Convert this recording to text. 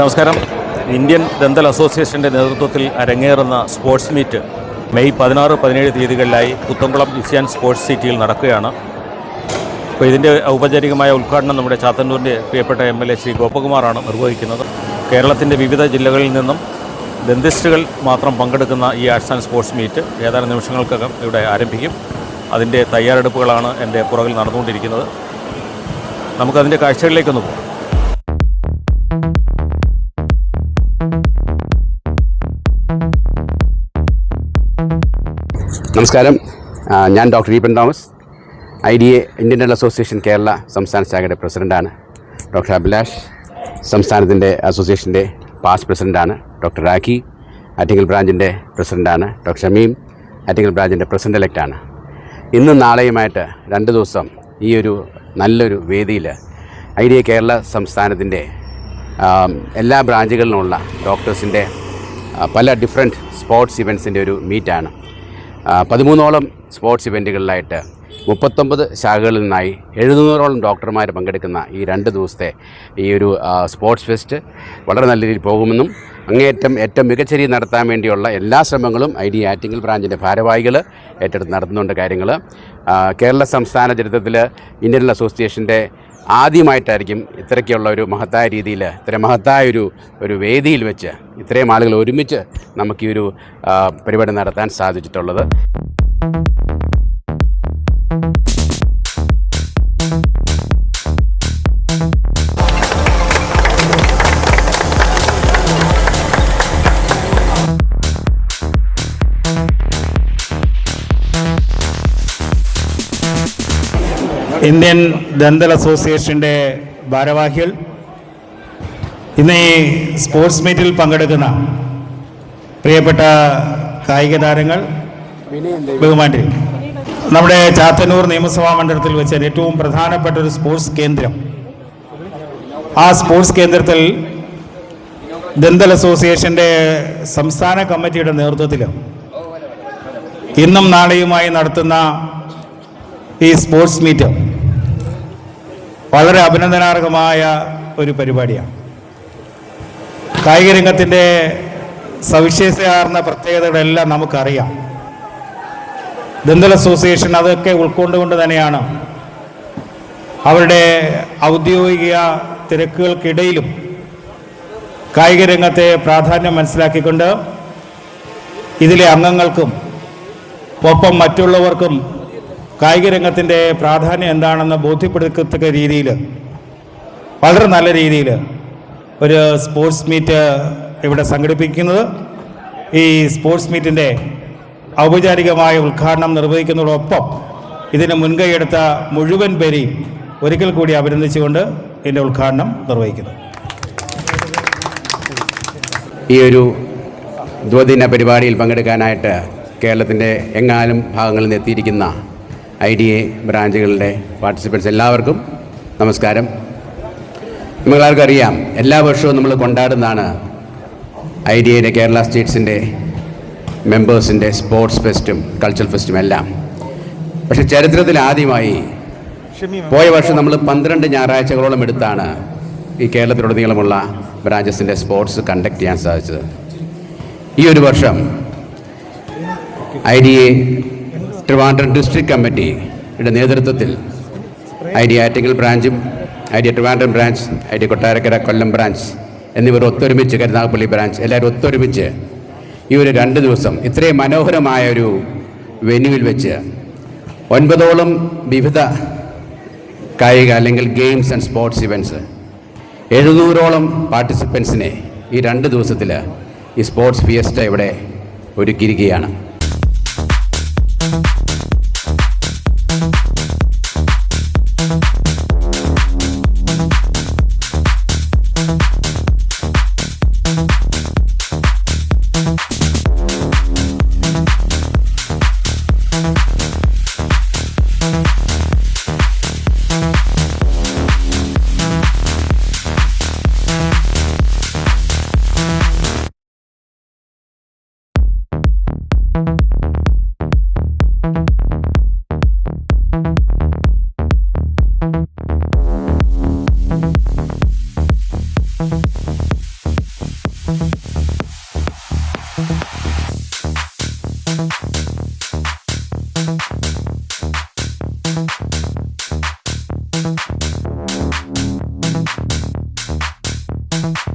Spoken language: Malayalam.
നമസ്കാരം. ഇന്ത്യൻ ദന്തൽ അസോസിയേഷൻ്റെ നേതൃത്വത്തിൽ അരങ്ങേറുന്ന സ്പോർട്സ് മീറ്റ് മെയ് 16-17 തീയതികളിലായി പുത്തംകുളം ഇസിയാൻ സ്പോർട്സ് സിറ്റിയിൽ നടക്കുകയാണ്. അപ്പോൾ ഇതിൻ്റെ ഔപചാരികമായ ഉദ്ഘാടനം നമ്മുടെ ചാത്തന്നൂരിൻ്റെ പ്രിയപ്പെട്ട MLA ശ്രീ ഗോപകുമാറാണ് നിർവഹിക്കുന്നത്. കേരളത്തിൻ്റെ വിവിധ ജില്ലകളിൽ നിന്നും ദന്തിസ്റ്റുകൾ മാത്രം പങ്കെടുക്കുന്ന ഈ ആർട്സ് ആൻഡ് സ്പോർട്സ് മീറ്റ് ഏതാനും നിമിഷങ്ങൾക്കകം ഇവിടെ ആരംഭിക്കും. അതിൻ്റെ തയ്യാറെടുപ്പുകളാണ് എൻ്റെ പുറകിൽ നടന്നുകൊണ്ടിരിക്കുന്നത്. നമുക്കതിൻ്റെ കാഴ്ചകളിലേക്കൊന്ന് പോകാം. നമസ്കാരം, ഞാൻ doctor Eapen Thomas, IDA Indian dental association Kerala സംസ്ഥാന ശാഖയുടെ പ്രസിഡൻ്റാണ്. ഡോക്ടർ അഭിലാഷ് സംസ്ഥാനത്തിൻ്റെ അസോസിയേഷൻ്റെ പാസ്റ്റ് പ്രസിഡൻ്റാണ്. ഡോക്ടർ രാഖി ആറ്റിങ്ങൽ ബ്രാഞ്ചിൻ്റെ പ്രസിഡൻ്റാണ്. ഡോക്ടർ ഷമീം ആറ്റിങ്ങൽ ബ്രാഞ്ചിൻ്റെ പ്രസിഡൻ്റ് എലക്റ്റാണ്. ഇന്നും നാളെയുമായിട്ട് 2 ദിവസം ഈ ഒരു നല്ലൊരു വേദിയിൽ IDA കേരള സംസ്ഥാനത്തിൻ്റെ എല്ലാ ബ്രാഞ്ചുകളിലുമുള്ള ഡോക്ടേഴ്സിൻ്റെ പല ഡിഫറെൻറ്റ് സ്പോർട്സ് ഇവൻറ്റ്സിൻ്റെ ഒരു മീറ്റാണ്. 13ഓളം സ്പോർട്സ് ഇവൻറ്റുകളിലായിട്ട് 39 ശാഖകളിൽ നിന്നായി 700ഓളം ഡോക്ടർമാർ പങ്കെടുക്കുന്ന ഈ 2 ദിവസത്തെ ഈ ഒരു സ്പോർട്സ് ഫെസ്റ്റ് വളരെ നല്ല രീതിയിൽ പോകുമെന്നും ഏറ്റവും മികച്ച രീതിയിൽ നടത്താൻ വേണ്ടിയുള്ള എല്ലാ ശ്രമങ്ങളും IDA ആറ്റിങ്ങൽ ബ്രാഞ്ചിൻ്റെ ഭാരവാഹികൾ ഏറ്റെടുത്ത് നടത്തുന്നുണ്ട്. കാര്യങ്ങൾ കേരള സംസ്ഥാന ചരിത്രത്തിൽ ഇന്ത്യൻ അസോസിയേഷൻ്റെ ആദ്യമായിട്ടായിരിക്കും ഇത്രയ്ക്കുള്ള ഒരു മഹത്തായ രീതിയിൽ മഹത്തായ ഒരു വേദിയിൽ വെച്ച് ഇത്രയും ആളുകൾ ഒരുമിച്ച് നമുക്ക് ഈ ഒരു പരിപാടി നടത്താൻ സാധിച്ചിട്ടുള്ളത്. ഇന്ത്യൻ ദന്തൽ അസോസിയേഷൻ്റെ ഭാരവാഹികൾ, ഇന്ന് ഈ സ്പോർട്സ് മീറ്റിൽ പങ്കെടുക്കുന്ന പ്രിയപ്പെട്ട കായിക താരങ്ങൾ, ബഹുമാന്യർ, നമ്മുടെ ചാത്തന്നൂർ നിയമസഭാ മണ്ഡലത്തിൽ വെച്ച് ഏറ്റവും പ്രധാനപ്പെട്ട ഒരു സ്പോർട്സ് കേന്ദ്രം, ആ സ്പോർട്സ് കേന്ദ്രത്തിൽ ദന്തൽ അസോസിയേഷൻ്റെ സംസ്ഥാന കമ്മിറ്റിയുടെ നേതൃത്വത്തിൽ ഇന്നും നാളെയുമായി നടത്തുന്ന ഈ സ്പോർട്സ് മീറ്റ് വളരെ അഭിനന്ദനാർഹമായ ഒരു പരിപാടിയാണ്. കായിക രംഗത്തിൻ്റെ സവിശേഷതയാർന്ന പ്രത്യേകതകളെല്ലാം നമുക്കറിയാം. ദന്തൽ അസോസിയേഷൻ അതൊക്കെ ഉൾക്കൊണ്ടുകൊണ്ട് തന്നെയാണ് അവരുടെ ഔദ്യോഗിക തിരക്കുകൾക്കിടയിലും കായിക രംഗത്തെ പ്രാധാന്യം മനസ്സിലാക്കിക്കൊണ്ട് ഇതിലെ അംഗങ്ങൾക്കും ഒപ്പം മറ്റുള്ളവർക്കും കായിക രംഗത്തിൻ്റെ പ്രാധാന്യം എന്താണെന്ന് ബോധ്യപ്പെടുത്തക്ക രീതിയിൽ വളരെ നല്ല രീതിയിൽ ഒരു സ്പോർട്സ് മീറ്റ് ഇവിടെ സംഘടിപ്പിക്കുന്നത്. ഈ സ്പോർട്സ് മീറ്റിൻ്റെ ഔപചാരികമായ ഉദ്ഘാടനം നിർവഹിക്കുന്നതോടൊപ്പം ഇതിന് മുൻകൈയെടുത്ത മുഴുവൻ പേരെയും ഒരിക്കൽ കൂടി അഭിനന്ദിച്ചുകൊണ്ട് ഇതിൻ്റെ ഉദ്ഘാടനം നിർവഹിക്കുന്നു. ഈ ഒരു ദ്വദിന പരിപാടിയിൽ പങ്കെടുക്കാനായിട്ട് കേരളത്തിൻ്റെ എങ്ങാനും ഭാഗങ്ങളിൽ നിന്ന് എത്തിയിരിക്കുന്ന IDA ബ്രാഞ്ചുകളുടെ പാർട്ടിസിപ്പൻസ് എല്ലാവർക്കും നമസ്കാരം. നമുക്കെല്ലാവർക്കും അറിയാം, എല്ലാ വർഷവും നമ്മൾ കൊണ്ടാടുന്നതാണ് IDA കേരള സ്റ്റേറ്റ്സിൻ്റെ മെമ്പേഴ്സിൻ്റെ സ്പോർട്സ് ഫെസ്റ്റും കൾച്ചറൽ ഫെസ്റ്റും എല്ലാം. പക്ഷേ ചരിത്രത്തിൽ ആദ്യമായി പോയ വർഷം നമ്മൾ 12 ഞായറാഴ്ചകളോളം എടുത്താണ് ഈ കേരളത്തിലുടനീളമുള്ള ബ്രാഞ്ചസിൻ്റെ സ്പോർട്സ് കണ്ടക്ട് ചെയ്യാൻ സാധിച്ചത്. ഈ ഒരു വർഷം IDA ട്രിവാൻഡ്രം ഡിസ്ട്രിക്ട് കമ്മിറ്റിയുടെ നേതൃത്വത്തിൽ IDA ആറ്റിങ്ങൽ ബ്രാഞ്ചും IDA Trivandrum branch, IDA Kottarakkara Kollam branch എന്നിവർ ഒത്തൊരുമിച്ച്, കരുനാഗപ്പള്ളി ബ്രാഞ്ച് എല്ലാവരും ഒത്തൊരുമിച്ച് ഈ ഒരു 2 ദിവസം ഇത്രയും മനോഹരമായ ഒരു വെന്യൂവിൽ വെച്ച് 9ഓളം വിവിധ കായിക അല്ലെങ്കിൽ ഗെയിംസ് ആൻഡ് സ്പോർട്സ് ഇവൻറ്റ്സ് 700ഓളം പാർട്ടിസിപ്പൻസിനെ ഈ 2 ദിവസത്തിൽ ഈ സ്പോർട്സ് ഫിയസ്റ്റ ഇവിടെ ഒരുക്കിയിരിക്കുകയാണ്. Thank you.